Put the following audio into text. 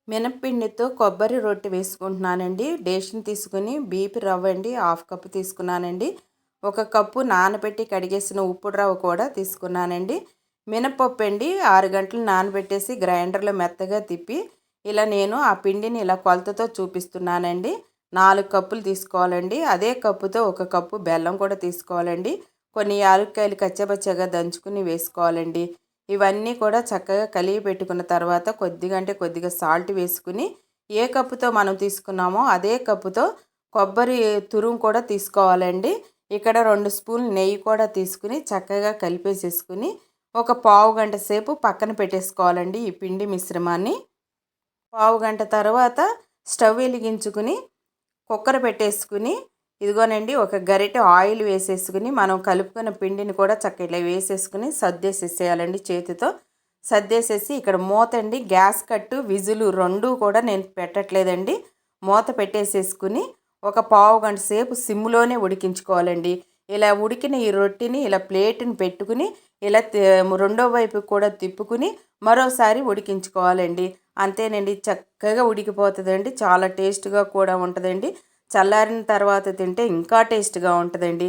మినప్పిండితో కొబ్బరి రొట్టె వేసుకుంటున్నానండి. డేషన్ తీసుకుని బీపీ రవ్వ అండి 1/2 కప్పు తీసుకున్నానండి. 1 కప్పు నానబెట్టి కడిగేసిన ఉప్పుడు రవ్వ కూడా తీసుకున్నానండి. మినపప్పు అండి 6 గంటలు నానబెట్టేసి గ్రైండర్లో మెత్తగా తిప్పి ఇలా నేను ఆ పిండిని ఇలా కొలతతో చూపిస్తున్నానండి. 4 కప్పులు తీసుకోవాలండి. అదే కప్పుతో 1 కప్పు బెల్లం కూడా తీసుకోవాలండి. కొన్ని యాలక్కాయలు కచ్చాపచ్చాగా దంచుకుని వేసుకోవాలండి. ఇవన్నీ కూడా చక్కగా కలిపి పెట్టుకున్న తర్వాత కొద్దిగా సాల్ట్ వేసుకుని ఏ కప్పుతో మనం తీసుకున్నామో అదే కప్పుతో కొబ్బరి తురుము కూడా తీసుకోవాలండి. ఇక్కడ 2 స్పూన్లు నెయ్యి కూడా తీసుకుని చక్కగా కలిపేసేసుకుని ఒక పావు గంట సేపు పక్కన పెట్టేసుకోవాలండి ఈ పిండి మిశ్రమాన్ని. పావు గంట తర్వాత స్టవ్ వెలిగించుకుని కుక్కర్ పెట్టేసుకుని ఇదిగోనండి ఒక గరిటె ఆయిల్ వేసేసుకుని మనం కలుపుకున్న పిండిని కూడా చక్కగా ఇలా వేసేసుకుని సర్దేసేసేయాలండి చేతితో. సర్దేసేసి ఇక్కడ మూత అండి గ్యాస్ కట్టు విజులు 2 కూడా నేను పెట్టట్లేదండి. మూత పెట్టేసేసుకుని ఒక పావు గంట సేపు సిమ్లోనే ఉడికించుకోవాలండి. ఇలా ఉడికిన ఈ రొట్టెని ఇలా ప్లేట్ని పెట్టుకుని ఇలా రెండో వైపు కూడా తిప్పుకుని మరోసారి ఉడికించుకోవాలండి. అంతేనండి, చక్కగా ఉడికిపోతుందండి. చాలా టేస్ట్గా కూడా ఉంటుందండి. చల్లారిన తర్వాత తింటే ఇంకా టేస్ట్గా ఉంటుందండి.